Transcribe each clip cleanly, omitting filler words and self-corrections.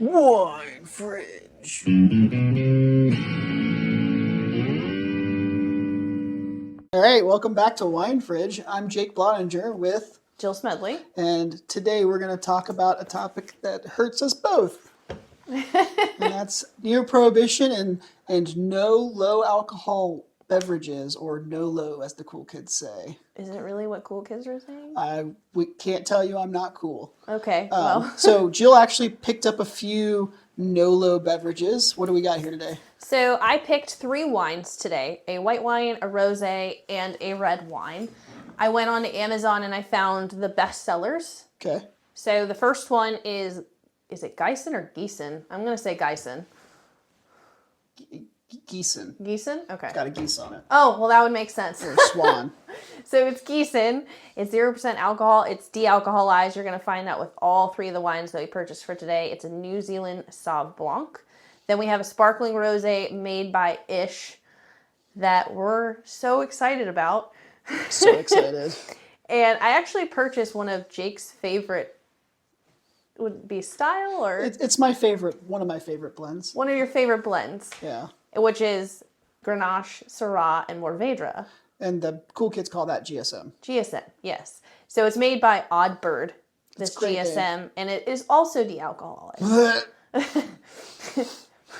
Wine Fringe. All right, welcome back to Wine Fridge. I'm Jake Blottinger with Jill Smedley. And today we're going to talk about a topic that hurts us both. And that's Neoprohibition and no low alcohol beverages, or no low as the cool kids say. Is it really what cool kids are saying? We can't tell you I'm not cool. Okay, well. So Jill actually picked up a few no low beverages. What do we got here today? So I picked 3 wines today, a white wine, a rosé, and a red wine. I went on to Amazon and I found the best sellers. Okay. So the first one is it Geisen or Gießen? I'm going to say Geisen. Gießen. Gießen? Okay. It's got a geese on it. Oh, well, that would make sense. Or a swan. So it's Gießen. It's 0% alcohol. It's de-alcoholized. You're going to find that with all 3 of the wines that we purchased for today. It's a New Zealand Sauv Blanc. Then we have a sparkling rosé made by Ish that we're so excited about. So excited. And I actually purchased one of Jake's favorite, would it be style or? It's my favorite, one of my favorite blends. One of your favorite blends. Yeah. Which is Grenache, Syrah, and Mourvedre. And the cool kids call that GSM. GSM, yes. So it's made by Odd Bird, this GSM, name. and it is also de-alcoholized.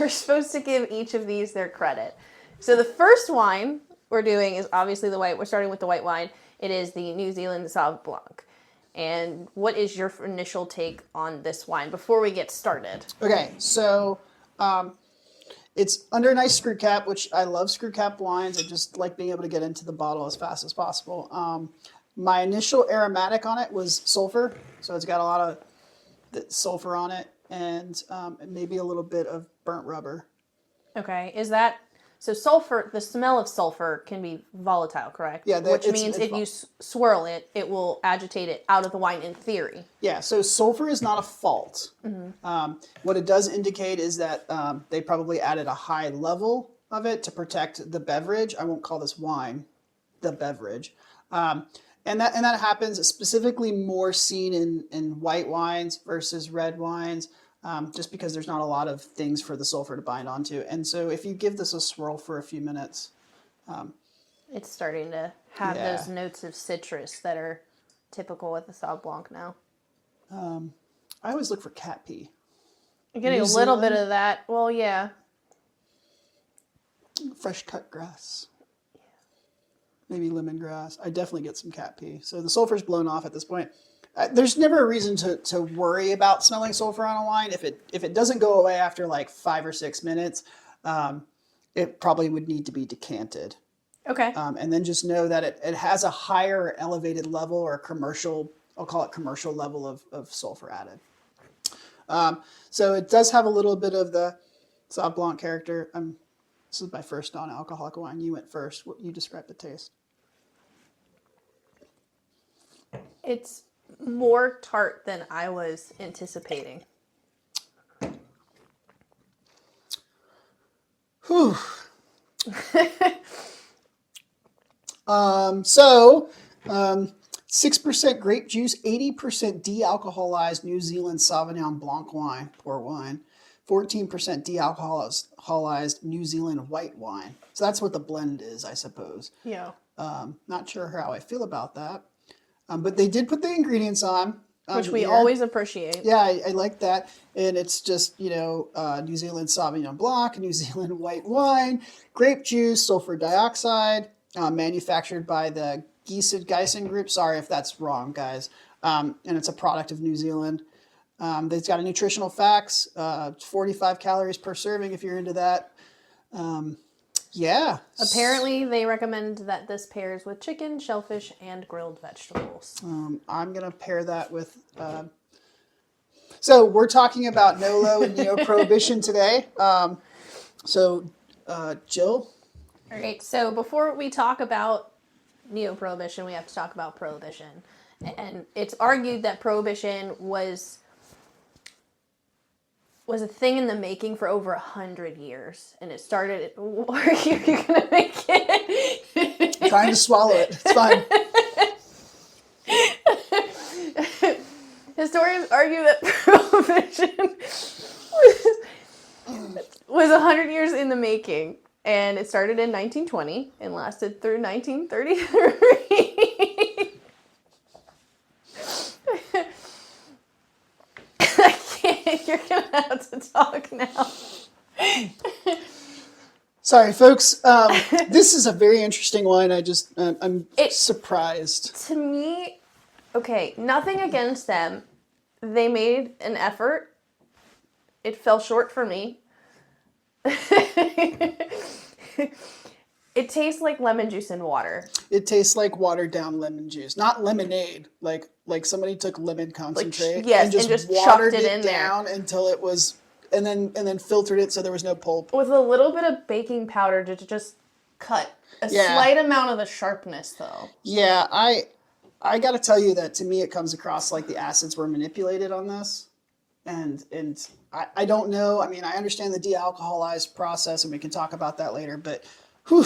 We're supposed to give each of these their credit. So the first wine we're doing is obviously the white. We're starting with the white wine. It is the New Zealand Sauv Blanc. And what is your initial take on this wine before we get started? Okay, so it's under a nice screw cap, which I love screw cap wines. I just like being able to get into the bottle as fast as possible. My initial aromatic on it was sulfur, so it's got a lot of sulfur on it, and maybe a little bit of burnt rubber. Okay, is that... So sulfur, the smell of sulfur can be volatile, correct? Yeah. Which means if you swirl it, it will agitate it out of the wine in theory. Yeah, so sulfur is not a fault. Mm-hmm. What it does indicate is that they probably added a high level of it to protect the beverage. I won't call this wine, the beverage. And that happens specifically more seen in white wines versus red wines. Just because there's not a lot of things for the sulfur to bind onto. And so if you give this a swirl for a few minutes... it's starting to have those notes of citrus that are typical with the Sauv Blanc now. I always look for cat pee. You're getting a little bit of that. Well, yeah. Fresh cut grass. Yeah. Maybe lemongrass. I definitely get some cat pee. So the sulfur's blown off at this point. There's never a reason to worry about smelling sulfur on a wine. If it doesn't go away after like 5 or 6 minutes, it probably would need to be decanted. Okay. And then just know that it has a higher elevated level, or commercial, I'll call it commercial level of sulfur added. So it does have a little bit of the Sauv Blanc character. This is my first non-alcoholic wine. You went first. You described the taste. It's more tart than I was anticipating. Whew. 6% grape juice, 80% de-alcoholized New Zealand Sauvignon Blanc wine, poor wine, 14% de-alcoholized New Zealand white wine. So that's what the blend is, I suppose. Yeah. Not sure how I feel about that. But they did put the ingredients on. Which we always appreciate. Yeah, I like that. And it's just, New Zealand Sauvignon Blanc, New Zealand white wine, grape juice, sulfur dioxide, manufactured by the Geisen Group. Sorry if that's wrong, guys. And it's a product of New Zealand. It's got a nutritional facts, 45 calories per serving if you're into that. Yeah. Apparently, they recommend that this pairs with chicken, shellfish, and grilled vegetables. I'm going to pair that with... So we're talking about NOLO and Neoprohibition today. Jill? All right, so before we talk about Neoprohibition, we have to talk about Prohibition. And it's argued that Prohibition was a thing in the making for over 100 years. And it started... Are you going to make it? I'm trying to swallow it. It's fine. Historians argue that Prohibition was 100 years in the making. And it started in 1920 and lasted through 1933. I can't. You're going to have to talk now. Sorry, folks. This is a very interesting one. I'm surprised. To me, okay, nothing against them. They made an effort. It fell short for me. It tastes like lemon juice and water. It tastes like watered down lemon juice, not lemonade. Like somebody took lemon concentrate and just watered chucked it in down there until it was, and then filtered it so there was no pulp. with a little bit of baking powder to just cut a slight amount of the sharpness, though. Yeah, I got to tell you that to me it comes across like the acids were manipulated on this, and I don't know. I mean, I understand the de-alcoholized process, and we can talk about that later, but whew,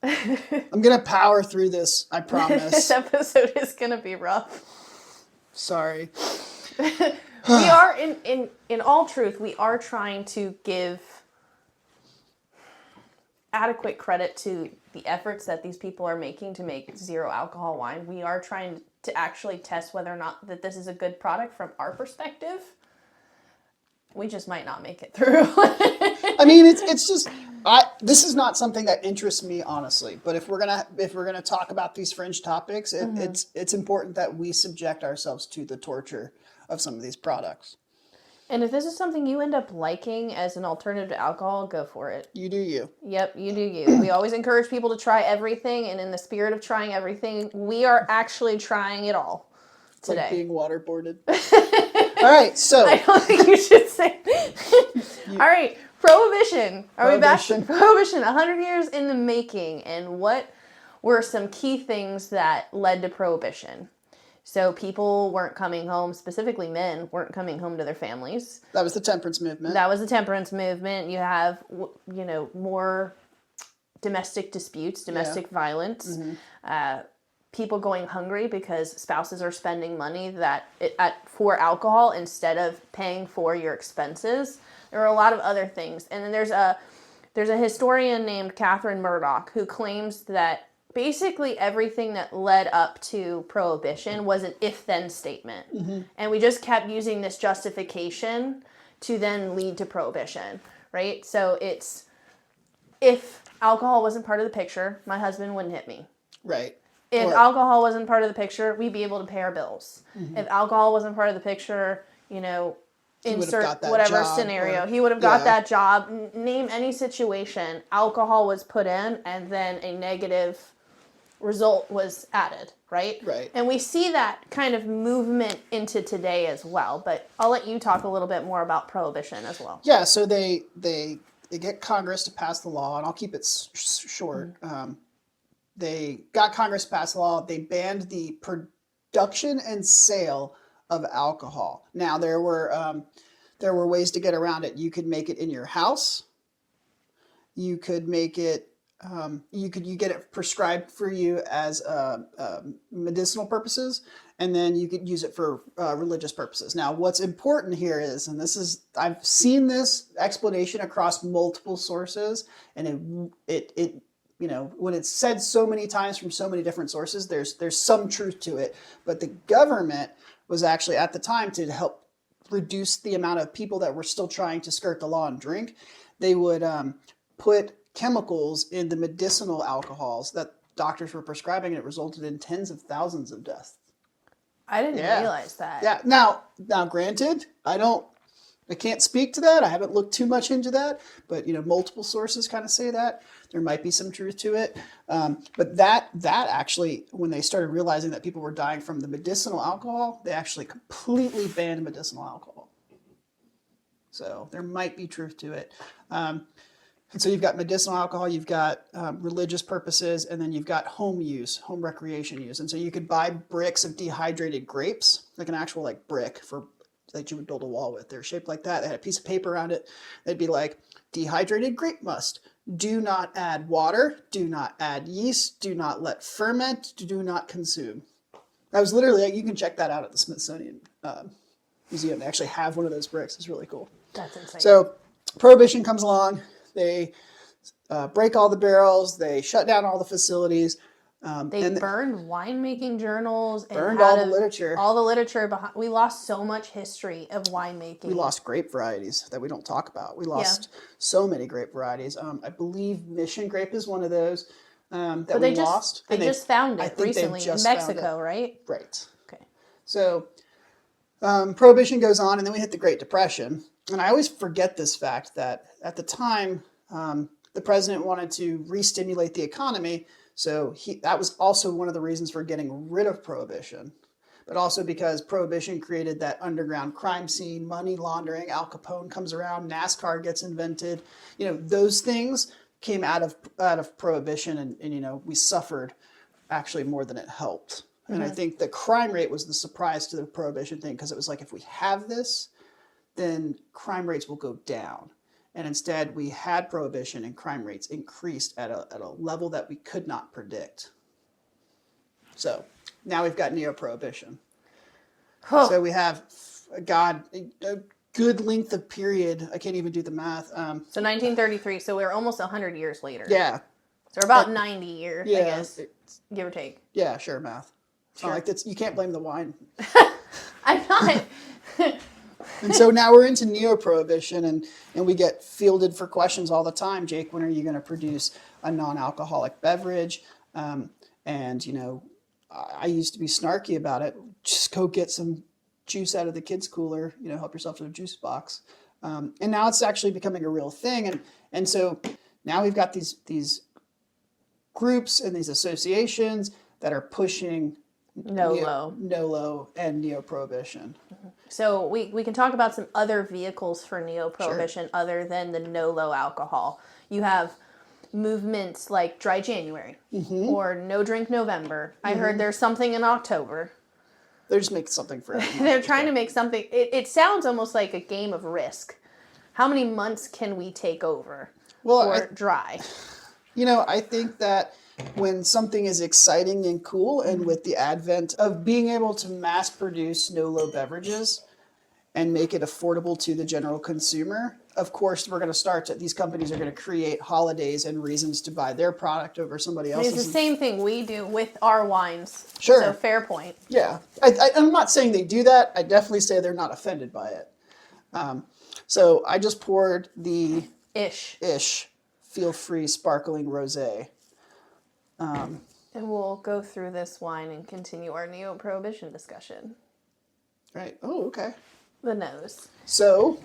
I'm going to power through this, I promise. This episode is going to be rough. Sorry. We are, in all truth, we are trying to give adequate credit to the efforts that these people are making to make zero alcohol wine. We are trying to actually test whether or not that this is a good product from our perspective. We just might not make it through. I mean, it's just this is not something that interests me, honestly. But if we're gonna talk about these fringe topics, it's important that we subject ourselves to the torture of some of these products. And if this is something you end up liking as an alternative to alcohol, go for it. You do you. Yep, you do you. We always encourage people to try everything, and in the spirit of trying everything, we are actually trying it all today. Like being waterboarded. All right, so I don't think you should say. All right, Prohibition. Are we back to Prohibition? 100 years in the making, and what were some key things that led to Prohibition? So people weren't coming home, specifically men, weren't coming home to their families. That was the temperance movement. You have, more domestic disputes, domestic violence. Mm-hmm. People going hungry because spouses are spending money for alcohol instead of paying for your expenses. There are a lot of other things. And then there's a historian named Catherine Murdoch who claims that basically everything that led up to Prohibition was an if-then statement. Mm-hmm. And we just kept using this justification to then lead to Prohibition, right? So it's, if alcohol wasn't part of the picture, my husband wouldn't hit me. Right. If alcohol wasn't part of the picture, we'd be able to pay our bills. Mm-hmm. If alcohol wasn't part of the picture, insert whatever scenario. He would have got that job. Name any situation. Alcohol was put in, and then a negative result was added, right? Right. And we see that kind of movement into today as well. But I'll let you talk a little bit more about Prohibition as well. Yeah, so they get Congress to pass the law, and I'll keep it short. Mm-hmm. They got Congress to pass the law. They banned the production and sale of alcohol. Now there were ways to get around it. You could make it in your house. You could make it. You get it prescribed for you as medicinal purposes, and then you could use it for religious purposes. Now, what's important here is, and I've seen this explanation across multiple sources, and it when it's said so many times from so many different sources, there's some truth to it. But the government was actually at the time, to help reduce the amount of people that were still trying to skirt the law and drink, they would put chemicals in the medicinal alcohols that doctors were prescribing, and it resulted in tens of thousands of deaths. I didn't realize that. Yeah. Now, granted, I can't speak to that. I haven't looked too much into that, but multiple sources kind of say that there might be some truth to it. But that actually, when they started realizing that people were dying from the medicinal alcohol, they actually completely banned medicinal alcohol. So there might be truth to it. And so you've got medicinal alcohol, you've got religious purposes, and then you've got home use, home recreation use. And so you could buy bricks of dehydrated grapes, like an actual brick that you would build a wall with. They're shaped like that. They had a piece of paper around it. They'd be like, dehydrated grape must. Do not add water. Do not add yeast. Do not let ferment. Do not consume. That was literally, you can check that out at the Smithsonian Museum. They actually have one of those bricks. It's really cool. That's insane. So Prohibition comes along. They break all the barrels. They shut down all the facilities. They burned winemaking journals and burned all the literature. All the literature behind. We lost so much history of winemaking. We lost grape varieties that we don't talk about. We lost so many grape varieties. I believe Mission grape is one of those that we lost. They just found it recently in Mexico, right? Right. Okay. So Prohibition goes on, and then we hit the Great Depression. And I always forget this fact that at the time, the president wanted to re-stimulate the economy. So that was also one of the reasons for getting rid of Prohibition. But also because Prohibition created that underground crime scene, money laundering, Al Capone comes around, NASCAR gets invented. Those things came out of Prohibition, and we suffered actually more than it helped. And I think the crime rate was the surprise to the Prohibition thing, because it was like, if we have this, then crime rates will go down. And instead, we had Prohibition, and crime rates increased at a level that we could not predict. So now we've got Neoprohibition. Oh. So we have, a good length of period. I can't even do the math. So 1933, so we're almost 100 years later. Yeah. So we're about 90 years, I guess, give or take. Yeah, sure, math. It's not like that's, you can't blame the wine. I'm not. And so now we're into Neoprohibition, and we get fielded for questions all the time. Jake, when are you going to produce a non-alcoholic beverage? And, I used to be snarky about it. Just go get some juice out of the kids' cooler, help yourself to a juice box. And now it's actually becoming a real thing. And so now we've got these groups and these associations that are pushing NOLO and Neoprohibition. So we can talk about some other vehicles for Neoprohibition other than the NOLO alcohol. You have movements like Dry January or No Drink November. I heard there's something in October. They're just making something for everyone. They're trying to make something. It sounds almost like a game of Risk. How many months can we take over for dry? I think that when something is exciting and cool, and with the advent of being able to mass produce NOLO beverages and make it affordable to the general consumer, of course, these companies are going to create holidays and reasons to buy their product over somebody else's. It's the same thing we do with our wines. Sure. So fair point. Yeah. I'm not saying they do that. I definitely say they're not offended by it. So I just poured the Ish Feel Free Sparkling Rosé. And we'll go through this wine and continue our Neoprohibition discussion. Right. Oh, okay. The nose. So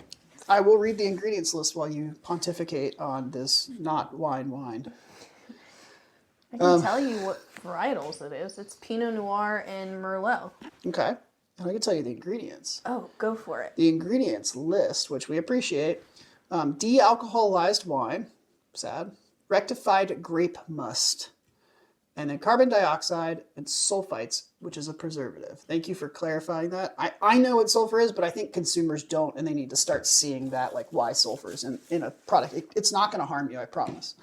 I will read the ingredients list while you pontificate on this not wine. I can tell you what varietals it is. It's Pinot Noir and Merlot. Okay. And I can tell you the ingredients. Oh, go for it. The ingredients list, which we appreciate, de-alcoholized wine, sad, rectified grape must, and then carbon dioxide and sulfites, which is a preservative. Thank you for clarifying that. I know what sulfur is, but I think consumers don't, and they need to start seeing that, like why sulfur is in a product. It's not going to harm you, I promise.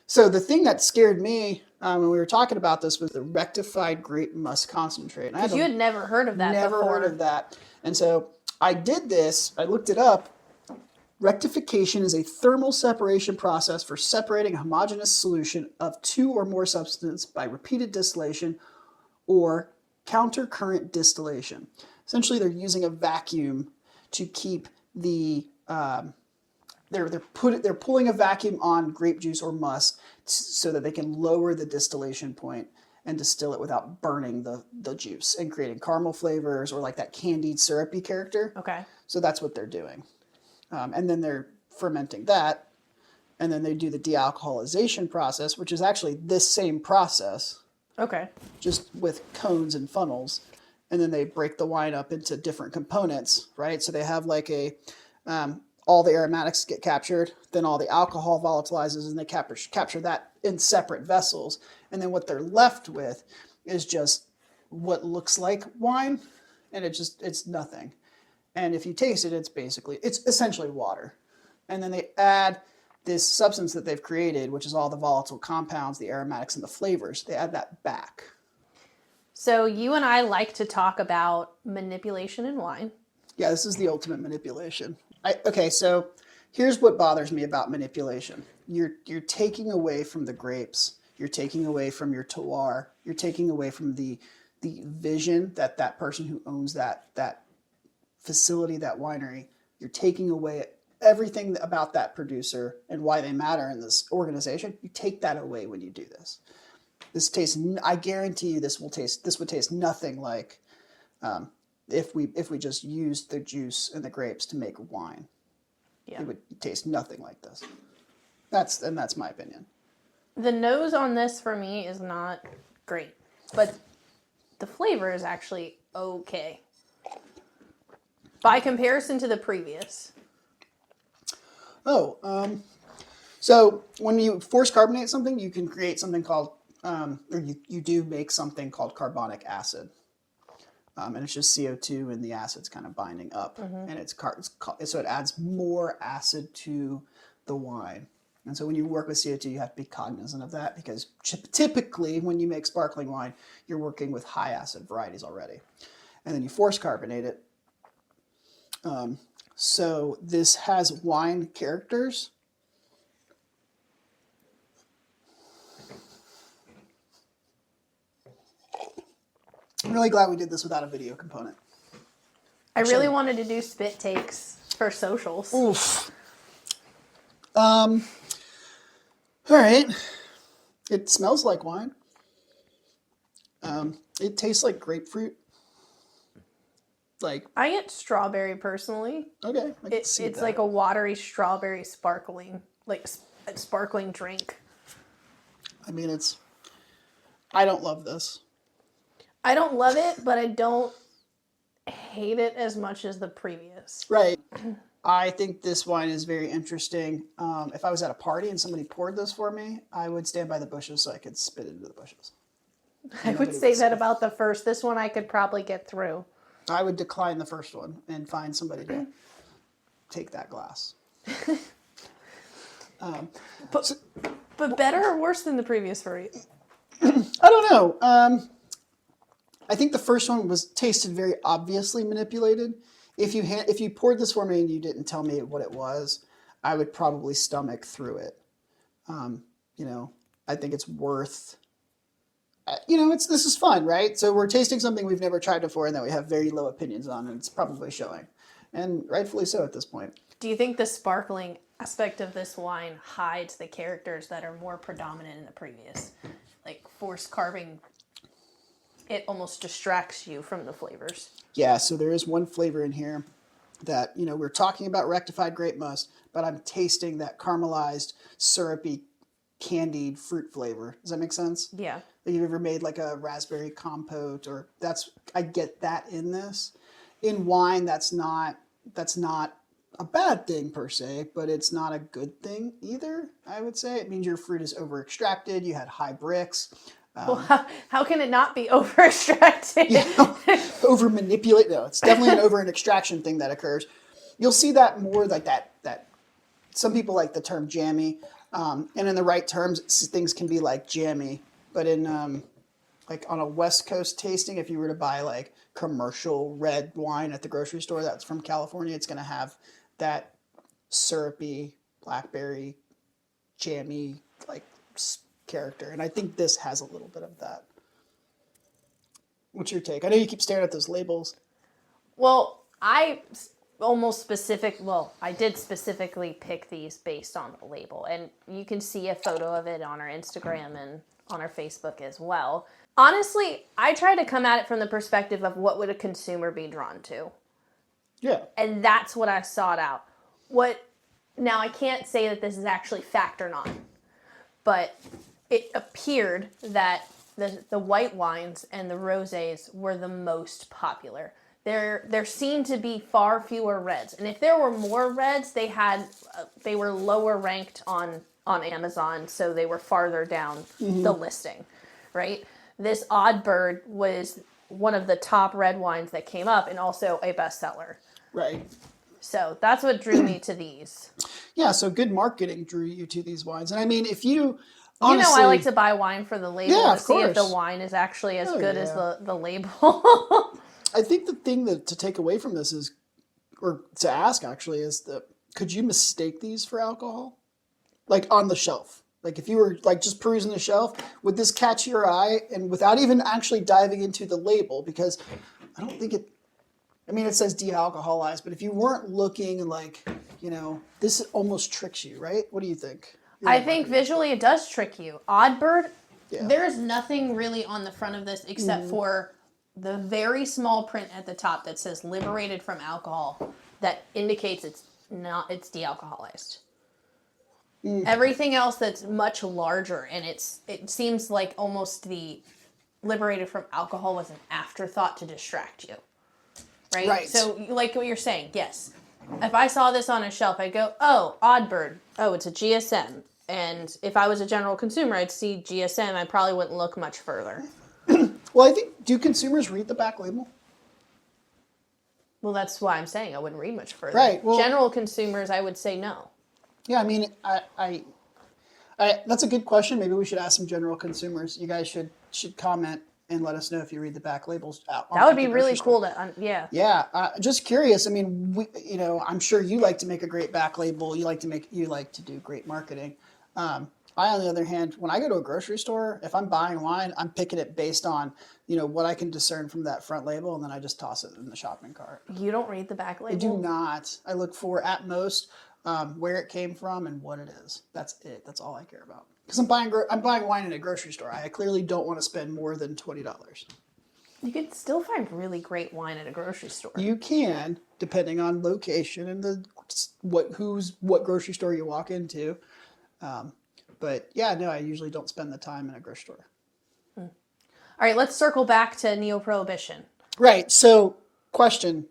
So the thing that scared me when we were talking about this was the rectified grape must concentrate. Because you had never heard of that before. Never heard of that. And so I did this. I looked it up. Rectification is a thermal separation process for separating a homogeneous solution of two or more substances by repeated distillation or countercurrent distillation. Essentially, they're using a vacuum to keep the they're pulling a vacuum on grape juice or must so that they can lower the distillation point and distill it without burning the juice and creating caramel flavors or like that candied syrupy character. Okay. So that's what they're doing. And then they're fermenting that, and then they do the dealcoholization process, which is actually this same process. Okay. Just with cones and funnels. And then they break the wine up into different components, right? So they have like all the aromatics get captured, then all the alcohol volatilizes, and they capture that in separate vessels. And then what they're left with is just what looks like wine, and it's nothing. And if you taste it, it's essentially water. And then they add this substance that they've created, which is all the volatile compounds, the aromatics, and the flavors. They add that back. So you and I like to talk about manipulation in wine. Yeah, this is the ultimate manipulation. So Here's what bothers me about manipulation. You're taking away from the grapes. You're taking away from your terroir. You're taking away from the vision that person who owns that facility, that winery. You're taking away everything about that producer and why they matter in this organization. You take that away when you do this. This tastes. I guarantee you, this would taste nothing like if we just used the juice and the grapes to make wine. Yeah. It would taste nothing like this. That's my opinion. The nose on this for me is not great, but the flavor is actually okay. By comparison to the previous. So when you force carbonate something, you can create something called, or you do make something called carbonic acid. And it's just CO2 and the acid's kind of binding up. And so it adds more acid to the wine. And so when you work with CO2, you have to be cognizant of that because typically when you make sparkling wine, you're working with high acid varieties already. And then you force carbonate it. So this has wine characters. I'm really glad we did this without a video component. I really wanted to do spit takes for socials. Oof. All right. It smells like wine. It tastes like grapefruit. Like I get strawberry personally. okay, I can see It's that. like a watery strawberry sparkling, sparkling drink. I mean, I don't love this. I don't love it, but I don't hate it as much as the previous. Right. I think this wine is very interesting. If I was at a party and somebody poured this for me, I would stand by the bushes so I could spit into the bushes. I would say that about the first. This one I could probably get through. I would decline the first one and find somebody to take that glass. But better or worse than the previous variety? I don't know. I think the first one tasted very obviously manipulated. If you poured this for me and you didn't tell me what it was, I would probably stomach through it. I think it's worth. This is fun, right? So we're tasting something we've never tried before and that we have very low opinions on, and it's probably showing, and rightfully so at this point. Do you think the sparkling aspect of this wine hides the characters that are more predominant in the previous? Like forced carving, it almost distracts you from the flavors. Yeah, so there is one flavor in here that, we're talking about rectified grape must, but I'm tasting that caramelized, syrupy, candied fruit flavor. Does that make sense? Yeah. Like you've ever made like a raspberry compote I get that in this. In wine, that's not a bad thing per se, but it's not a good thing either, I would say. It means your fruit is over extracted, you had high bricks. Well, how can it not be over extracted? Over manipulate. No, it's definitely an over an extraction thing that occurs. You'll see that more like that. Some people like the term jammy, and in the right terms, things can be like jammy. But in like on a West Coast tasting, if you were to buy like commercial red wine at the grocery store that's from California, it's going to have that syrupy, blackberry, jammy like character. And I think this has a little bit of that. What's your take? I know you keep staring at those labels. Well, I did specifically pick these based on the label. And you can see a photo of it on our Instagram and on our Facebook as well. Honestly, I try to come at it from the perspective of what would a consumer be drawn to. Yeah. And that's what I sought out. Now, I can't say that this is actually fact or not, but it appeared that the white wines and the rosés were the most popular. There seemed to be far fewer reds, and if there were more reds, they were lower ranked on Amazon, so they were farther down the listing, right? This Odd Bird was one of the top red wines that came up, and also a bestseller. Right. So that's what drew me to these. Yeah, so good marketing drew you to these wines, and I mean, if you honestly, I like to buy wine for the label to see if the wine is actually as good as the label. I think the thing to take away from this is, or to ask actually, is could you mistake these for alcohol? Like on the shelf? Like if you were like just perusing the shelf, would this catch your eye and without even actually diving into the label? Because I don't think it, I mean, it says de-alcoholized, but if you weren't looking like, this almost tricks you, right? What do you think? I think visually it does trick you. Oddbird, Yeah. there is nothing really on the front of this except for the very small print at the top that says liberated from alcohol that indicates it's de-alcoholized. Everything else that's much larger, and it seems like almost the liberated from alcohol was an afterthought to distract you. Right? So like what you're saying, yes. If I saw this on a shelf, I'd go, oh, Oddbird. Oh, it's a GSM. And if I was a general consumer, I'd see GSM. I probably wouldn't look much further. Well, I think, do consumers read the back label? Well, that's why I'm saying I wouldn't read much further. Right. Well, general consumers, I would say no. Yeah, I mean, I that's a good question. Maybe we should ask some general consumers. You guys should comment and let us know if you read the back labels out. That would be really cool to, yeah. Yeah, just curious. I mean, I'm sure you like to make a great back label. You like to do great marketing. I, on the other hand, when I go to a grocery store, if I'm buying wine, I'm picking it based on, what I can discern from that front label, and then I just toss it in the shopping cart. You don't read the back label? I do not. I look for, at most, where it came from and what it is. That's it. That's all I care about. Because I'm buying wine in a grocery store. I clearly don't want to spend more than $20. You can still find really great wine at a grocery store. You can, depending on location and what grocery store you walk into. But yeah, no, I usually don't spend the time in a grocery store. All right, let's circle back to Neoprohibition. Right. So, question: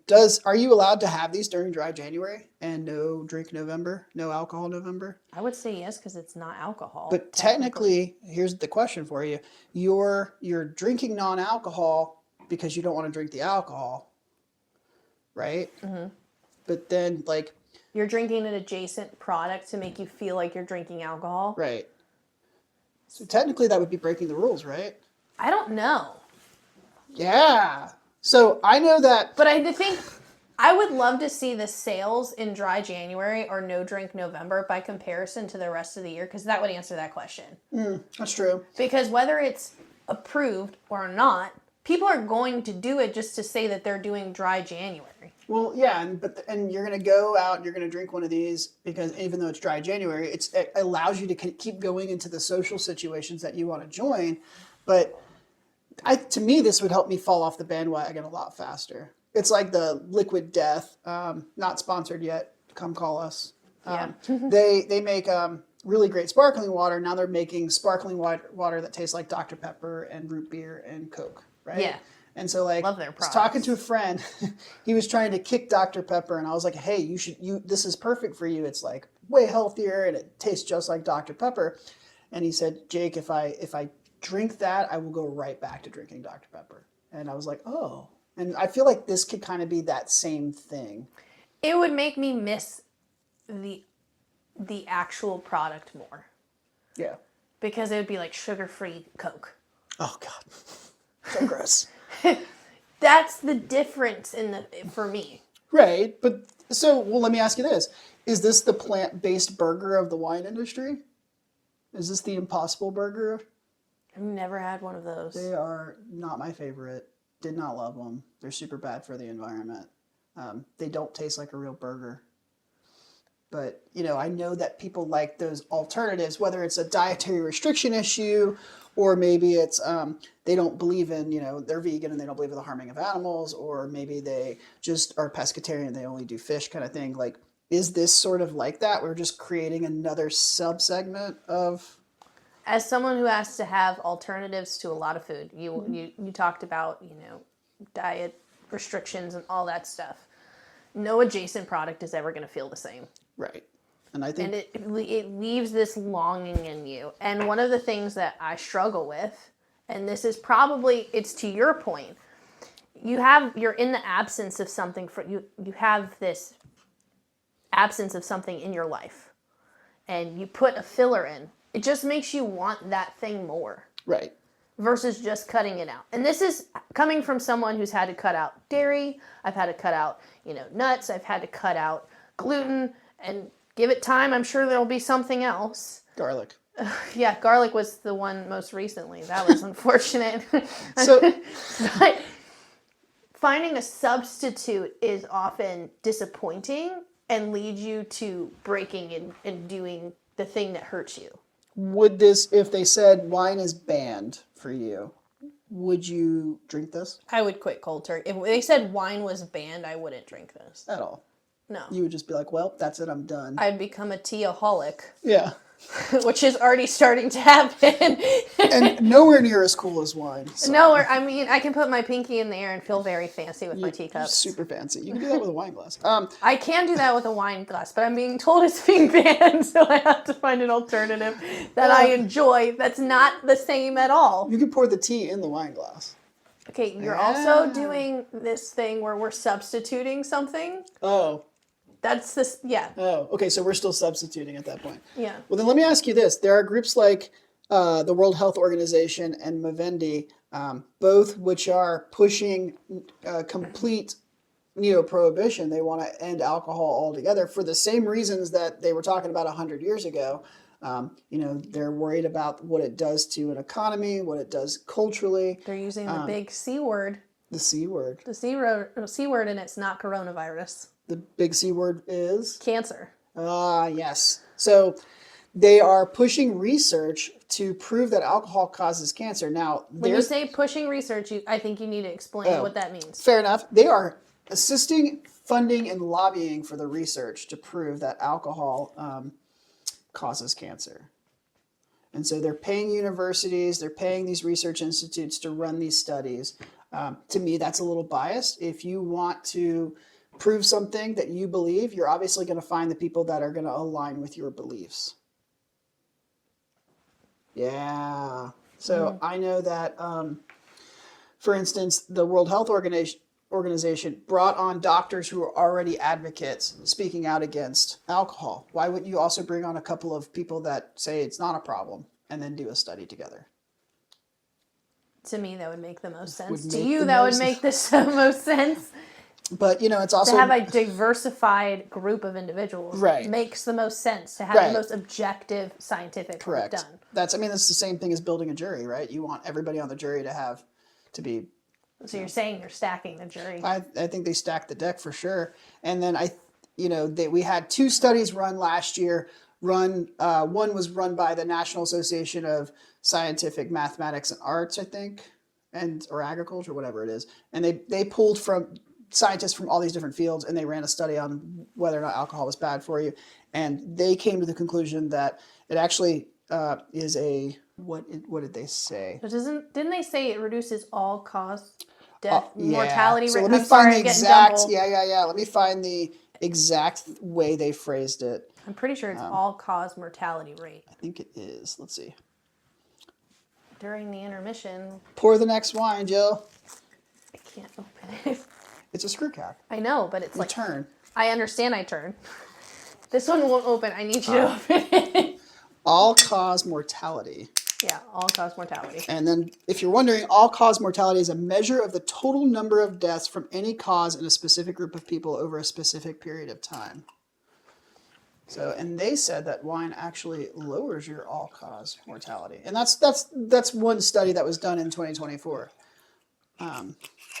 are you allowed to have these during dry January and no drink November, no alcohol November? I would say yes because it's not alcohol. But technically, here's the question for you: you're drinking non-alcohol because you don't want to drink the alcohol, right? Mm-hmm. But then, like, you're drinking an adjacent product to make you feel like you're drinking alcohol. Right. So technically that would be breaking the rules, right? I don't know. Yeah. So I know that. But I think I would love to see the sales in dry January or no drink November by comparison to the rest of the year, because that would answer that question. That's true. Because whether it's approved or not, people are going to do it just to say that they're doing dry January. Well, yeah, and you're going to go out and you're going to drink one of these because even though it's dry January, it allows you to keep going into the social situations that you want to join. But to me, this would help me fall off the bandwagon a lot faster. It's like the Liquid Death, not sponsored yet. Come call us. Yeah. They make really great sparkling water. Now they're making sparkling water that tastes like Dr. Pepper and root beer and Coke, right? Yeah. And so, like, love their I was products. talking to a friend. He was trying to kick Dr. Pepper, and I was like, hey, this is perfect for you. It's like way healthier, and it tastes just like Dr. Pepper. And he said, Jake, if I drink that, I will go right back to drinking Dr. Pepper. And I was like, oh. And I feel like this could kind of be that same thing. It would make me miss the actual product more. Yeah. Because it would be like sugar-free Coke. Oh, God. So gross. That's the difference for me. Right. But let me ask you this. Is this the plant-based burger of the wine industry? Is this the Impossible Burger? I've never had one of those. They are not my favorite. Did not love them. They're super bad for the environment. They don't taste like a real burger. But, I know that people like those alternatives, whether it's a dietary restriction issue or maybe it's they don't believe in, they're vegan and they don't believe in the harming of animals, or maybe they just are pescatarian, they only do fish kind of thing. Like, is this sort of like that? We're just creating another subsegment of... As someone who has to have alternatives to a lot of food, you talked about, diet restrictions and all that stuff. No adjacent product is ever going to feel the same. Right. And I think... And it leaves this longing in you. And one of the things that I struggle with, and this is probably, it's to your point, you're in the absence of something you have this absence of something in your life. And you put a filler in. It just makes you want that thing more. Right. Versus just cutting it out. And this is coming from someone who's had to cut out dairy. I've had to cut out, nuts. I've had to cut out gluten. and give it time. I'm sure there'll be something else. Garlic. Yeah, garlic was the one most recently. That was unfortunate. So, But finding a substitute is often disappointing and leads you to breaking and doing the thing that hurts you. would this, if they said wine is banned for you, would you drink this I would quit cold turkey. If they said wine was banned, I wouldn't drink this. at all? No. You would just be like, well, that's it, I'm done. I'd become a teaholic, Yeah. which is already starting to happen. And nowhere near as cool as wine. So. No, I mean, I can put my pinky in the air and feel very fancy with my teacups. Super fancy. You can do that with a wine glass. I can do that with a wine glass, but I'm being told it's being banned, so I have to find an alternative that I enjoy that's not the same at all. You can pour the tea in the wine glass. Okay, you're also doing this thing where we're substituting something. Oh. That's this, yeah. Oh, okay, so we're still substituting at that point. Yeah. Well, then let me ask you this. There are groups like the World Health Organization and Mavendi, both which are pushing complete Neoprohibition. They want to end alcohol altogether for the same reasons that they were talking about 100 years ago. They're worried about what it does to an economy, what it does culturally. They're using the big C word. The C word. The C word, and it's not coronavirus. The big C word is? Cancer. Ah, yes. So they are pushing research to prove that alcohol causes cancer. Now, when you say pushing research, I think you need to explain what that means. Fair enough. They are assisting, funding, and lobbying for the research to prove that alcohol causes cancer. And so they're paying universities, they're paying these research institutes to run these studies. To me, that's a little biased. If you want to prove something that you believe, you're obviously going to find the people that are going to align with your beliefs. Yeah. So I know that, for instance, the World Health Organization brought on doctors who are already advocates speaking out against alcohol. Why wouldn't you also bring on a couple of people that say it's not a problem and then do a study together? To me, that would make the most sense. Would To make you, the that would most- make the most sense. But, it's also... To have a diversified group of individuals Right. makes the most sense. To have Right. the most objective scientific work done. That's the same thing as building a jury, right? You want everybody on the jury to be... So you're saying you're stacking the jury. I think they stacked the deck for sure. And then we had 2 studies run last year. One was run by the National Association of Scientific Mathematics and Arts, I think, or agriculture, whatever it is. And they pulled from scientists from all these different fields, and they ran a study on whether or not alcohol was bad for you. And they came to the conclusion that it actually is a... What did they say? So didn't they say it reduces all cause death, mortality rate? So let me find the exact. Yeah. Let me find the exact way they phrased it. I'm pretty sure it's all cause mortality rate. I think it is. Let's see. During the intermission. Pour the next wine, Jill. I can't open it. It's a screw cap. I know, but it's You turn. I understand I turn. This one won't open. I need you to open it. All-cause mortality. Yeah, all-cause mortality. And then, if you're wondering, all-cause mortality is a measure of the total number of deaths from any cause in a specific group of people over a specific period of time. So, and they said that wine actually lowers your all-cause mortality. And that's one study that was done in 2024.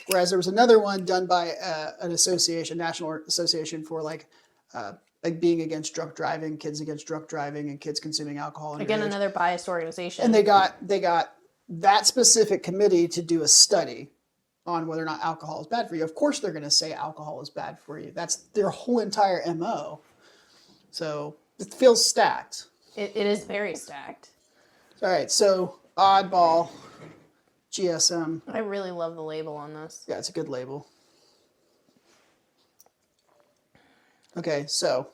Whereas there was another one done by an association, National Association for like being against drunk driving, kids against drunk driving, and kids consuming alcohol. Again, another biased organization. And they got that specific committee to do a study on whether or not alcohol is bad for you. Of course, they're going to say alcohol is bad for you. That's their whole entire MO. So it feels stacked. It is very stacked. All right, so oddball. GSM. I really love the label on this. Yeah, it's a good label. Okay, so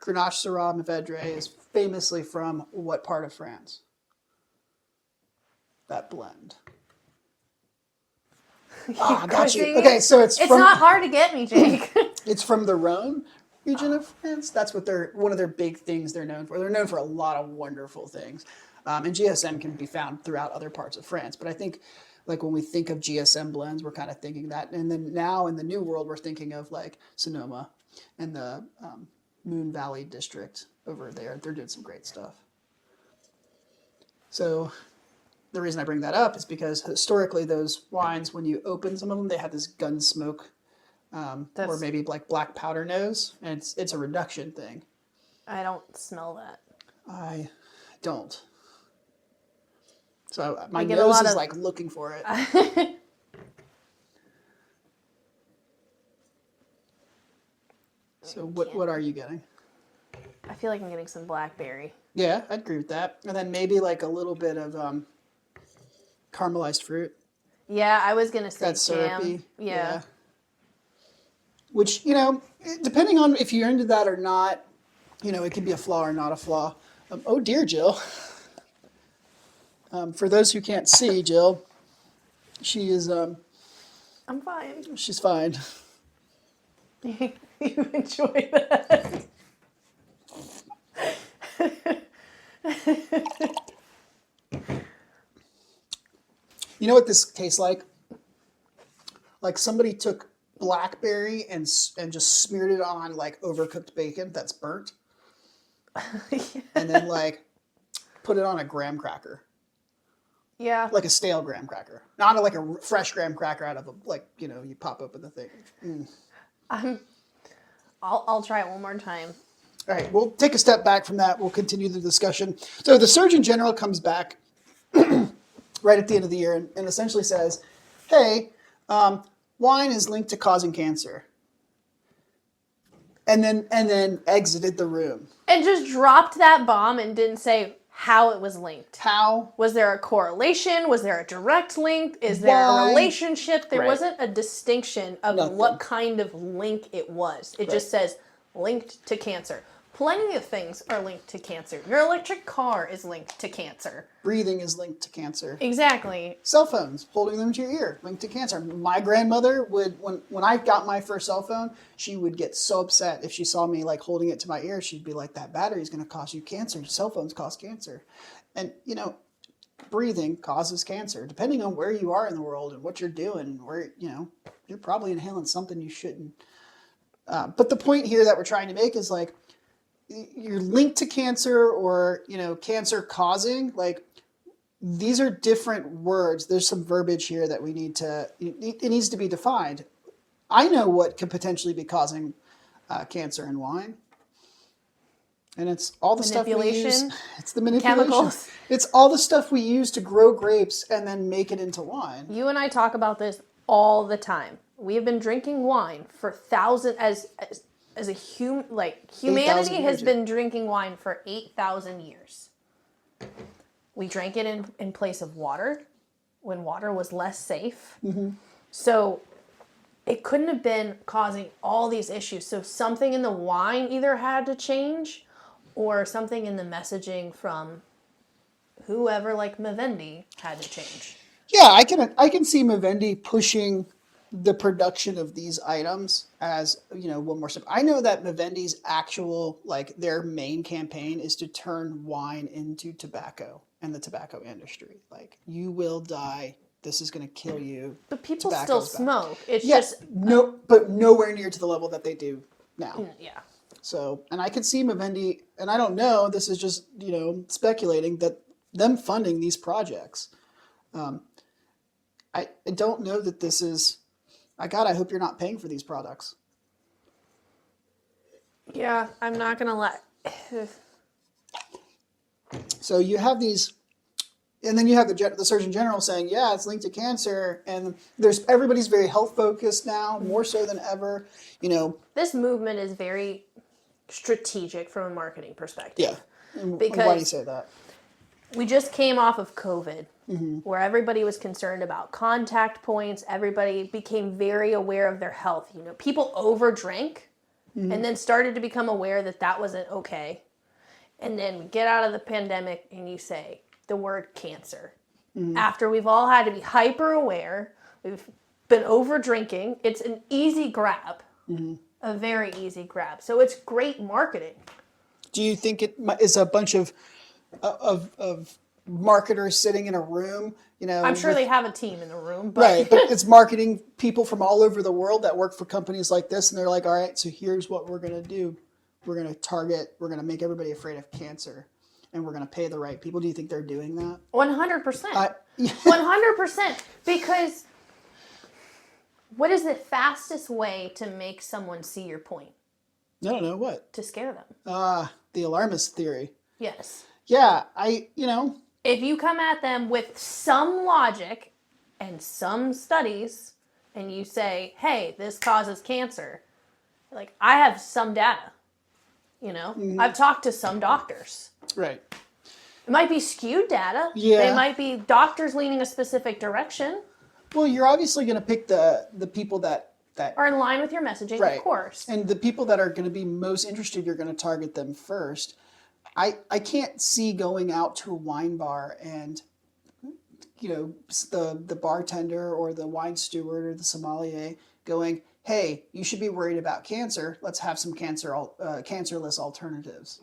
Grenache Syrah Mourvedre is famously from what part of France? That blend. I got you. Okay, so it's from... not hard to get me, Jake. It's from the Rhone region of France. That's what one of their big things they're known for. They're known for a lot of wonderful things. And GSM can be found throughout other parts of France. But I think, like, when we think of GSM blends, we're kind of thinking that. And then now in the New World, we're thinking of, like, Sonoma in the Moon Valley district over there. They're doing some great stuff. So the reason I bring that up is because historically those wines, when you open some of them, they have this gun smoke or maybe like black powder nose, and it's a reduction thing. I don't smell that. I don't. So my nose is like looking for it. So what are you getting? I feel like I'm getting some blackberry. Yeah, I'd agree with that. And then maybe like a little bit of caramelized fruit. Yeah, I was going to say That's jam. syrupy. Yeah. Which, depending on if you're into that or not, it can be a flaw or not a flaw. Oh dear, Jill. For those who can't see, Jill, she is... I'm fine. She's fine. You enjoy that. You know what this tastes like? Like somebody took blackberry and just smeared it on like overcooked bacon that's burnt. And then like put it on a graham cracker. Yeah. Like a stale graham cracker. Not like a fresh graham cracker out of you pop open the thing. I'll try it one more time. All right, we'll take a step back from that. We'll continue the discussion. So the Surgeon General comes back right at the end of the year and essentially says, hey, wine is linked to causing cancer. And then exited the room. And just dropped that bomb and didn't say how it was linked. How? Was there a correlation? Was there a direct link? Is there a relationship? There wasn't a distinction of what kind of link it was. It just says linked to cancer. Plenty of things are linked to cancer. Your electric car is linked to cancer. Breathing is linked to cancer. Exactly. Cell phones, holding them to your ear, linked to cancer. My grandmother would, when I got my first cell phone, she would get so upset if she saw me like holding it to my ear. She'd be like, that battery is going to cause you cancer. Cell phones cause cancer. And, breathing causes cancer. Depending on where you are in the world and what you're doing, where, you're probably inhaling something you shouldn't. But the point here that we're trying to make is like, you're linked to cancer or, cancer causing, like these are different words. There's some verbiage here that it needs to be defined. I know what could potentially be causing cancer in wine. And it's all the stuff we use. It's the manipulation. Chemicals. It's all the stuff we use to grow grapes and then make it into wine. You and I talk about this all the time. We have been drinking wine for thousands, as a humanity has been drinking wine for 8,000 years. We drank it in place of water when water was less safe. Mm-hmm. So it couldn't have been causing all these issues. So something in the wine either had to change or something in the messaging from whoever like Mavendi had to change. Yeah, I can see Mavendi pushing the production of these items as, one more step. I know that Mavendi's actual, their main campaign is to turn wine into tobacco and the tobacco industry. Like, you will die. This is going to kill you. But people still smoke. It's but nowhere near to the level that they do now. Yeah. So, and I could see Mavendi, and I don't know, this is just, speculating, that them funding these projects. I don't know that this is... I hope you're not paying for these products. Yeah, I'm not going to let... So you have these... And then you have the Surgeon General saying, yeah, it's linked to cancer. And everybody's very health focused now, more so than ever. This movement is very strategic from a marketing perspective. Yeah. Because why do you say that? We just came off of COVID, where everybody was concerned about contact points. Everybody became very aware of their health. People overdrank and then started to become aware that wasn't okay. And then we get out of the pandemic and you say the word cancer. After we've all had to be hyper aware, we've been over drinking. It's an easy grab, a very easy grab. So it's great marketing. Do you think it is a bunch of marketers sitting in a room, I'm sure they have a team in the room, but right, but it's marketing people from all over the world that work for companies like this, and they're like, all right, so here's what we're going to do. We're going to make everybody afraid of cancer, and we're going to pay the right people. Do you think they're doing that? 100%. 100%. Because what is the fastest way to make someone see your point? I don't know what. To scare them. The alarmist theory. Yes. Yeah, If you come at them with some logic and some studies, and you say, hey, this causes cancer, like, I have some data, I've talked to some doctors. Right. It might be skewed data. Yeah. They might be doctors leaning a specific direction. Well, you're obviously going to pick the people that are in line with your messaging, right. Of course. And the people that are going to be most interested, you're going to target them first. I can't see going out to a wine bar and, the bartender or the wine steward or the sommelier going, hey, you should be worried about cancer. Let's have some cancerless alternatives.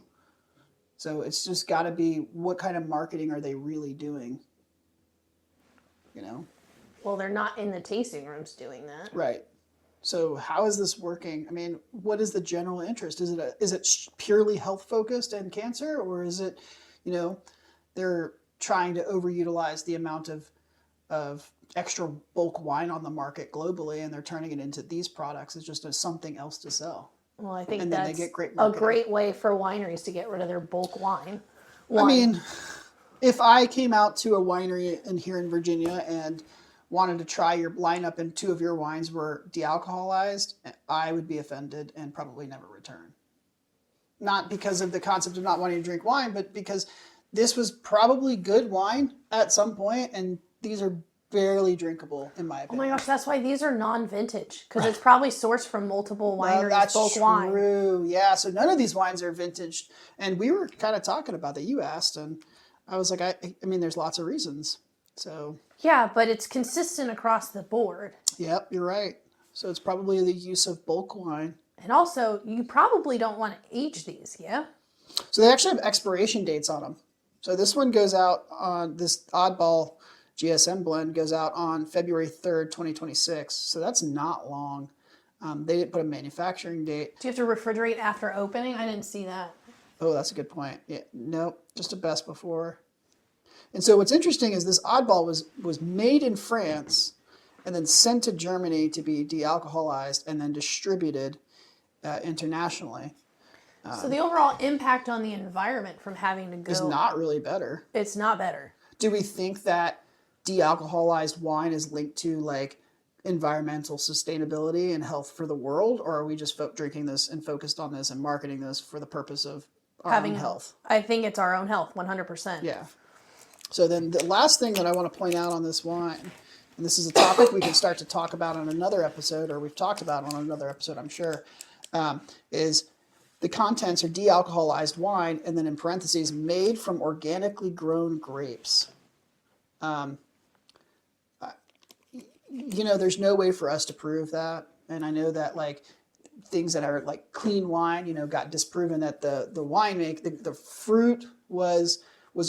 So it's just got to be, what kind of marketing are they really doing? Well, they're not in the tasting rooms doing that. Right. So how is this working? I mean, what is the general interest? Is it purely health focused and cancer, or is it, they're trying to overutilize the amount of extra bulk wine on the market globally, and they're turning it into these products as just something else to sell. Well, I think and that's then they get great a marketing. great way for wineries to get rid of their bulk wine. I mean, if I came out to a winery here in Virginia and wanted to try your lineup and 2 of your wines were de-alcoholized, I would be offended and probably never return. Not because of the concept of not wanting to drink wine, but because this was probably good wine at some point, and these are barely drinkable, in my opinion. Oh my gosh, that's why these are non-vintage, because it's probably sourced from multiple wineries, that's bulk true. wine. True, yeah. So none of these wines are vintage, and we were kind of talking about that. You asked, and I was like, I mean, there's lots of reasons. So yeah, but it's consistent across the board. Yep, you're right. So it's probably the use of bulk wine. And also, you probably don't want to age these, yeah? So they actually have expiration dates on them. So this one goes out on, this Oddball GSM blend goes out on February 3rd, 2026. So that's not long. They didn't put a manufacturing date. Do you have to refrigerate after opening? I didn't see that. Oh, that's a good point. Yeah, nope, just a best before. And so what's interesting is this Oddball was made in France and then sent to Germany to be de-alcoholized and then distributed internationally. So the overall impact on the environment from having to go... is not really better. It's not better. Do we think that de-alcoholized wine is linked to like environmental sustainability and health for the world, or are we just drinking this and focused on this and marketing this for the purpose of our own health? I think it's our own health, 100%. Yeah. So then the last thing that I want to point out on this wine, and this is a topic we can start to talk about on another episode, or we've talked about on another episode, I'm sure, is the contents are de-alcoholized wine, and then in parentheses, made from organically grown grapes. There's no way for us to prove that. And I know that like things that are like clean wine, got disproven that the winemaking, the fruit was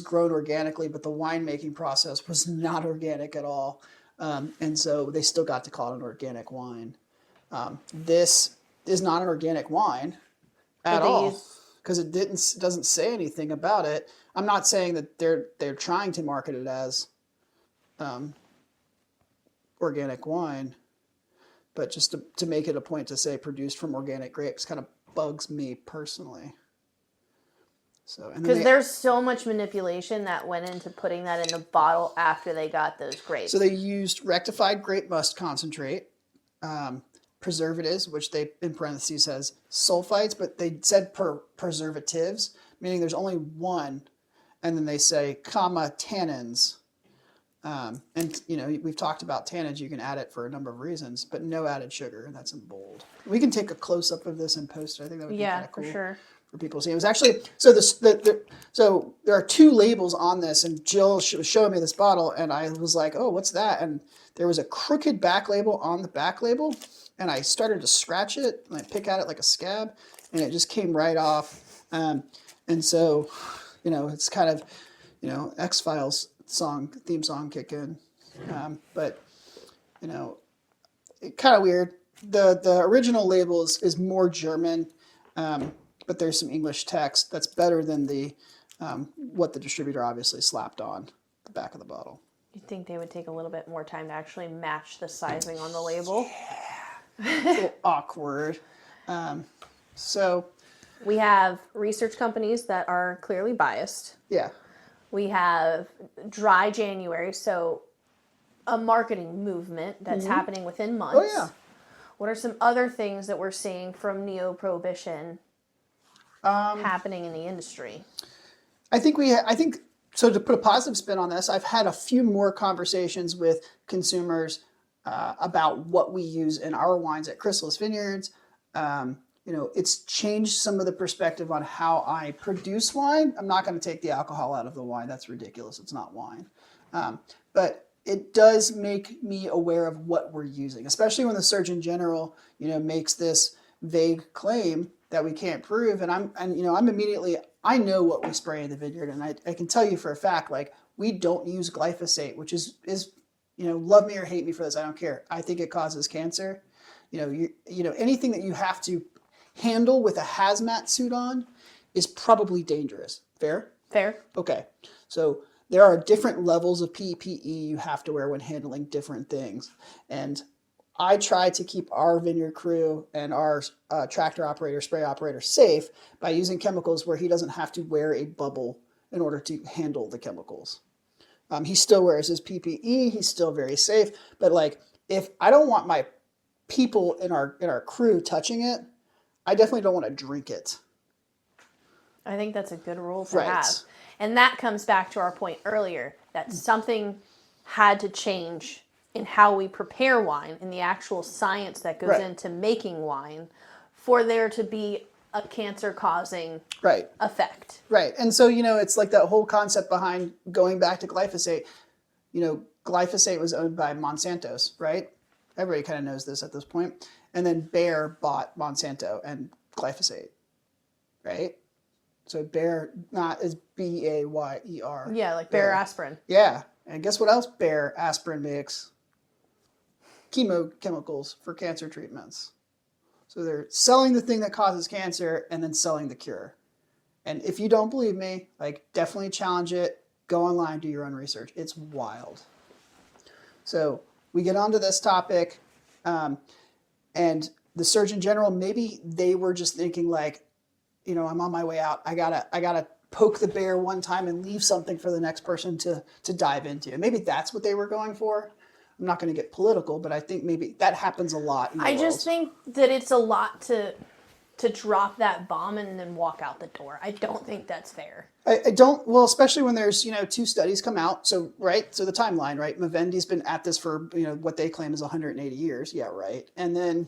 grown organically, but the winemaking process was not organic at all. And so they still got to call it an organic wine. This is not an organic wine at all because it doesn't say anything about it. I'm not saying that they're trying to market it as organic wine, but just to make it a point to say produced from organic grapes kind of bugs me personally. So, because there's so much manipulation that went into putting that in the bottle after they got those grapes. So they used rectified grape must concentrate, preservatives, which they in parentheses says sulfites, but they said preservatives, meaning there's only one, and then they say comma tannins. And we've talked about tannins. You can add it for a number of reasons, but no added sugar, and that's in bold. We can take a close up of this and post it. I think that would be kind of cool. For sure. For people to see. It was actually so there are 2 labels on this, and Jill was showing me this bottle, and I was like, oh, what's that? And there was a crooked back label on the back label, and I started to scratch it, and I pick at it like a scab, and it just came right off. And so, it's kind of X-Files theme song kick in. But kind of weird. The original label is more German, but there's some English text that's better than the what the distributor obviously slapped on the back of the bottle. You'd think they would take a little bit more time to actually match the sizing on the label. Yeah. A little awkward. So we have research companies that are clearly biased. Yeah. We have dry January, so a marketing movement that's happening within months. Oh, yeah. What are some other things that we're seeing from Neoprohibition happening in the industry? I think so. To put a positive spin on this, I've had a few more conversations with consumers about what we use in our wines at Chrysalis Vineyards. It's changed some of the perspective on how I produce wine. I'm not going to take the alcohol out of the wine. That's ridiculous. It's not wine. But it does make me aware of what we're using, especially when the Surgeon General, makes this vague claim that we can't prove. And I know what we spray in the vineyard, and I can tell you for a fact, like, we don't use glyphosate, which is love me or hate me for this, I don't care. I think it causes cancer. Anything that you have to handle with a hazmat suit on is probably dangerous. Fair? Fair. Okay. So there are different levels of PPE you have to wear when handling different things. And I try to keep our vineyard crew and our tractor operator, spray operator safe by using chemicals where he doesn't have to wear a bubble in order to handle the chemicals. He still wears his PPE. He's still very safe. But if I don't want my people in our crew touching it, I definitely don't want to drink it. I think that's a good rule to have. And that comes back to our point earlier, that something had to change in how we prepare wine, in the actual science that goes into making wine, for there to be a cancer-causing effect. Right. And so, it's like that whole concept behind going back to glyphosate. Glyphosate was owned by Monsanto's, right? Everybody kind of knows this at this point. And then Bayer bought Monsanto and glyphosate, right? So Bayer is Bayer. Yeah, like Bayer aspirin. Yeah. And guess what else Bayer aspirin makes? Chemochemicals for cancer treatments. So they're selling the thing that causes cancer and then selling the cure. And if you don't believe me, definitely challenge it. Go online, do your own research. It's wild. So we get onto this topic, and the Surgeon General, maybe they were just thinking I'm on my way out. I gotta poke the bear one time and leave something for the next person to dive into. And maybe that's what they were going for. I'm not going to get political, but I think maybe that happens a lot in the world. Just think that it's a lot to drop that bomb and then walk out the door. I don't think that's fair. I don't, well, especially when there's, 2 studies come out. So, right. So the timeline, right. Vivendi's been at this for, what they claim is 180 years. Yeah. Right. And then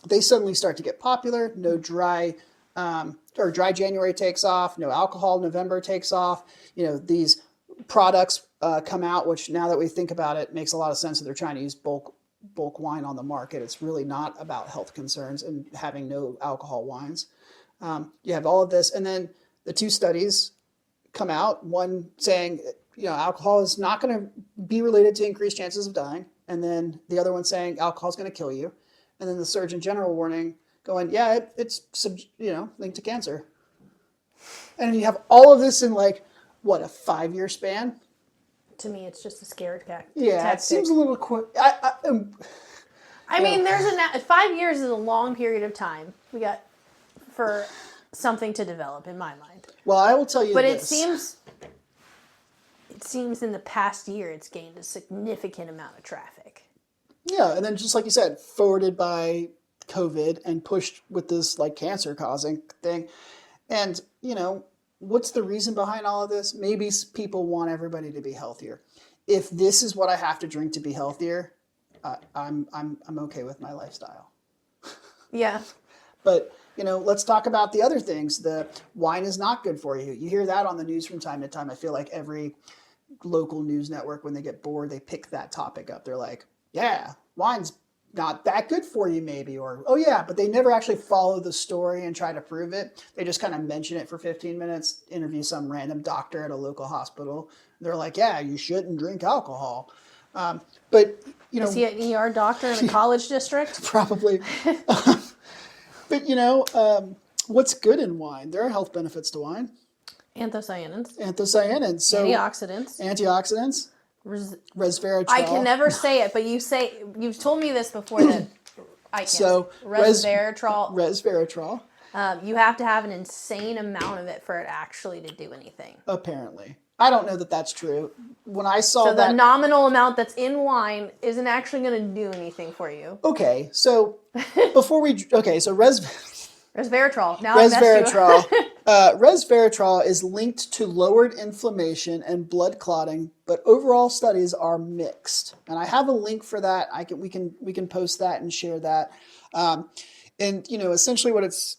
they suddenly start to get popular. No dry January takes off. No alcohol November takes off. These products come out, which now that we think about it, makes a lot of sense that they're trying to use bulk wine on the market. It's really not about health concerns and having no alcohol wines. You have all of this, and then the 2 studies come out, one saying, alcohol is not going to be related to increased chances of dying, and then the other one saying alcohol is going to kill you, and then the Surgeon General warning going, it's linked to cancer. And you have all of this in a 5-year span? To me, it's just a scare tactic. Yeah, it seems a little quick. I mean, 5 years is a long period of time we got for something to develop, in my mind. Well, I will tell you but this. it seems in the past year it's gained a significant amount of traffic. Yeah, and then just like you said, forwarded by COVID and pushed with this cancer-causing thing. And, what's the reason behind all of this? Maybe people want everybody to be healthier. If this is what I have to drink to be healthier, I'm okay with my lifestyle. Yeah. But, let's talk about the other things. The wine is not good for you. You hear that on the news from time to time. I feel like every local news network, when they get bored, they pick that topic up. They're like, yeah, wine's not that good for you maybe, or, oh yeah, but they never actually follow the story and try to prove it. They just kind of mention it for 15 minutes, interview some random doctor at a local hospital. They're like, yeah, you shouldn't drink alcohol. But, you know. Is he an ER doctor in a college district? Probably. But, you know, what's good in wine? There are health benefits to wine. Anthocyanins. Anthocyanins. So, Antioxidants. Antioxidants. Resveratrol. I can never say it, but you've told me this before that I can. So resveratrol. Resveratrol. You have to have an insane amount of it for it actually to do anything. Apparently. I don't know that that's true. When I saw so that... the nominal amount that's in wine isn't actually going to do anything for you. Okay, so before we... Okay, so resveratrol. Now resveratrol. Resveratrol is linked to lowered inflammation and blood clotting, but overall studies are mixed. And I have a link for that. We can post that and share that. And you know, essentially what it's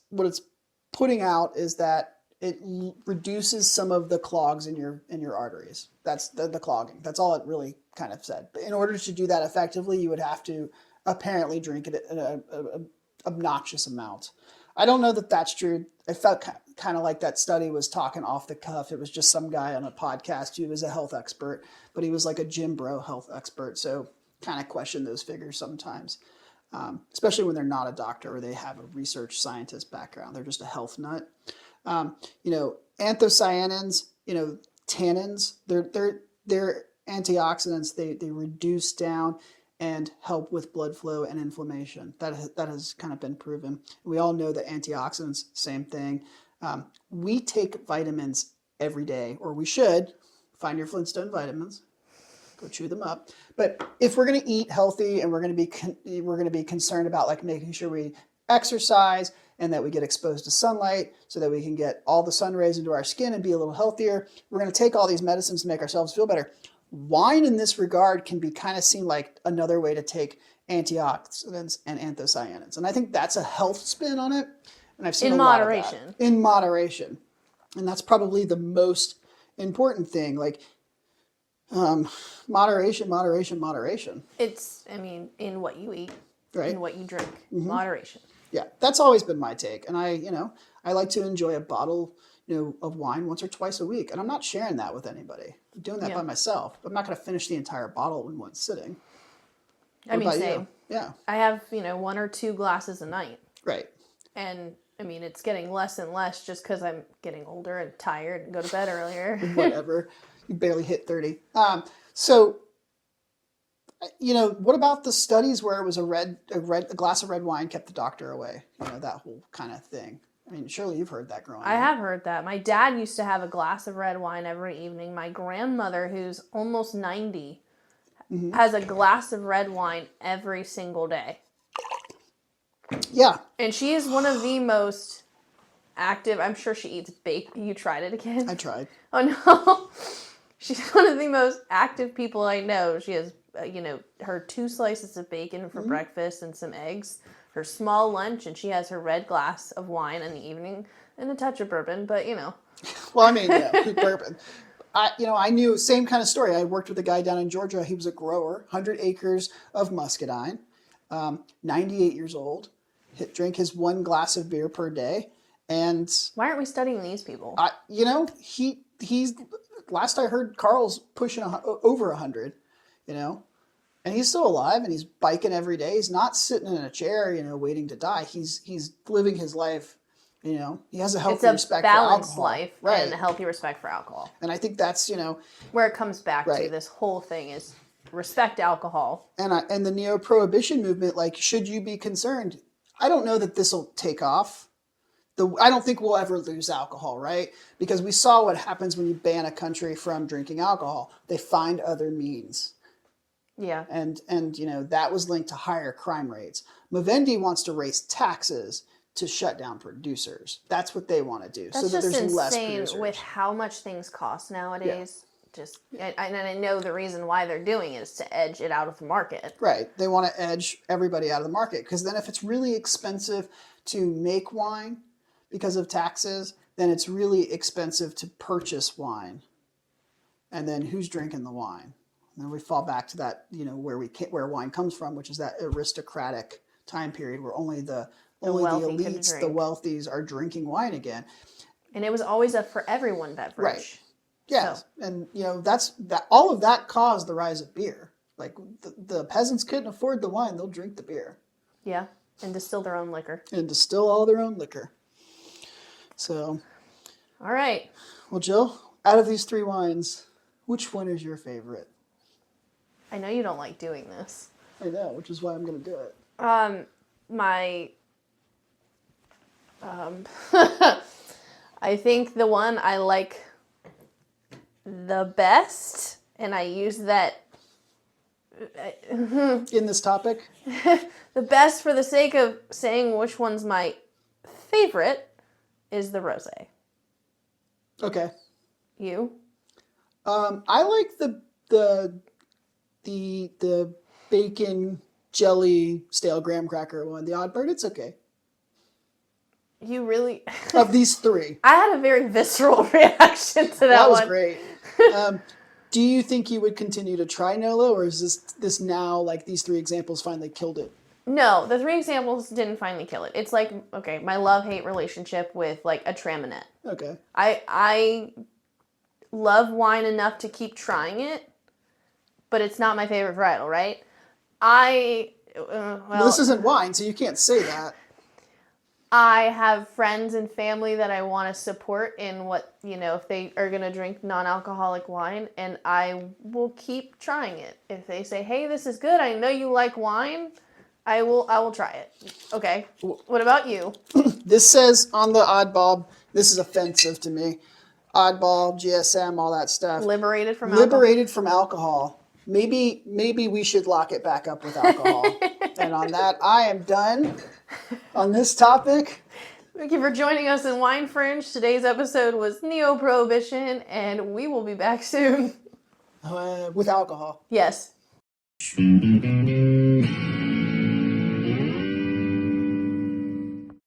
putting out is that it reduces some of the clogs in your arteries. That's the clogging. That's all it really kind of said. But in order to do that effectively, you would have to apparently drink it at an obnoxious amount. I don't know that that's true. I felt kind of like that study was talking off the cuff. It was just some guy on a podcast who was a health expert, but he was like a gym bro health expert. So kind of question those figures sometimes, especially when they're not a doctor or they have a research scientist background. They're just a health nut. You know, anthocyanins, you know, tannins, they're antioxidants. They reduce down and help with blood flow and inflammation. That has kind of been proven. We all know that antioxidants, same thing. We take vitamins every day, or we should. Find your Flintstone vitamins, go chew them up. But if we're going to eat healthy and we're going to be concerned about like making sure we exercise and that we get exposed to sunlight so that we can get all the sun rays into our skin and be a little healthier, we're going to take all these medicines to make ourselves feel better. Wine in this regard can be kind of seen like another way to take antioxidants and anthocyanins. And I think that's a health spin on it. And I've seen a lot of that. In moderation. And that's probably the most important thing. Like moderation. It's, I mean, in what you eat, right? In what you drink, moderation. Yeah, that's always been my take. And I like to enjoy a bottle, of wine once or twice a week. And I'm not sharing that with anybody. I'm doing that by myself. I'm not going to finish the entire bottle in one sitting. I mean, same. Yeah. I have, 1 or 2 glasses a night. Right. And, I mean, it's getting less and less just because I'm getting older and tired and go to bed earlier. Whatever. You barely hit 30. So, what about the studies where it was a glass of red wine kept the doctor away? That whole kind of thing. I mean, surely you've heard that growing up. I have heard that. My dad used to have a glass of red wine every evening. My grandmother, who's almost 90, has a glass of red wine every single day. Yeah. And she is one of the most active. I'm sure she eats bacon. You tried it again? I tried. Oh, no. She's one of the most active people I know. She has, her 2 slices of bacon for breakfast and some eggs. Her small lunch, and she has her red glass of wine in the evening and a touch of bourbon, but Well, I mean, yeah, bourbon. I knew, same kind of story. I worked with a guy down in Georgia. He was a grower, 100 acres of muscadine, 98 years old, drank his 1 glass of beer per day. And why aren't we studying these people? He's, last I heard, Carl's pushing over 100, And he's still alive, and he's biking every day. He's not sitting in a chair, waiting to die. He's living his life. He has a healthy respect for alcohol. It's a balanced life and a healthy respect for alcohol. And I think that's where it comes back to. This whole thing is respect alcohol. And the Neoprohibition movement. Like, should you be concerned? I don't know that this will take off. I don't think we'll ever lose alcohol, right? Because we saw what happens when you ban a country from drinking alcohol. They find other means. Yeah. And that was linked to higher crime rates. Movendi wants to raise taxes to shut down producers. That's what they want to do. That's so that just there's less insane producers. With how much things cost nowadays. Yeah. And I know the reason why they're doing it is to edge it out of the market. Right. They want to edge everybody out of the market. Because then if it's really expensive to make wine because of taxes, then it's really expensive to purchase wine. And then who's drinking the wine? And we fall back to that, where wine comes from, which is that aristocratic time period where only the wealthy could elites, the drink. wealthies are drinking wine again. And it was always a for everyone beverage. Right. Yeah. So. And all of that caused the rise of beer. Like the peasants couldn't afford the wine, they'll drink the beer. Yeah. And distill their own liquor. And distill all their own liquor. So. All right. Well, Jill, out of these 3 wines, which one is your favorite? I know you don't like doing this. I know, which is why I'm going to do it. I think the one I like the best, and I use that in this topic, the best for the sake of saying which one's my favorite, is the rosé. Okay. You? I like the bacon jelly stale graham cracker one, the odd bird. It's okay. You really? Of these 3. I had a very visceral reaction to that was one. Great. Do you think you would continue to try Nolo, or is this now, like, these 3 examples finally killed it? No, the 3 examples didn't finally kill it. It's like, okay, my love-hate relationship with, like, a Traminette. Okay. I love wine enough to keep trying it, but it's not my favorite varietal, right? Well, this isn't wine, so you can't say that. I have friends and family that I want to support in what, if they are going to drink non-alcoholic wine, and I will keep trying it. If they say, hey, this is good, I know you like wine, I will try it. Okay. What about you? This says on the oddball, this is offensive to me. Oddball, GSM, all that stuff. Liberated from alcohol. Liberated from alcohol. Maybe we should lock it back up with alcohol. And on that, I am done on this topic. Thank you for joining us in Wine Fringe. Today's episode was Neoprohibition, and we will be back soon. With alcohol. Yes.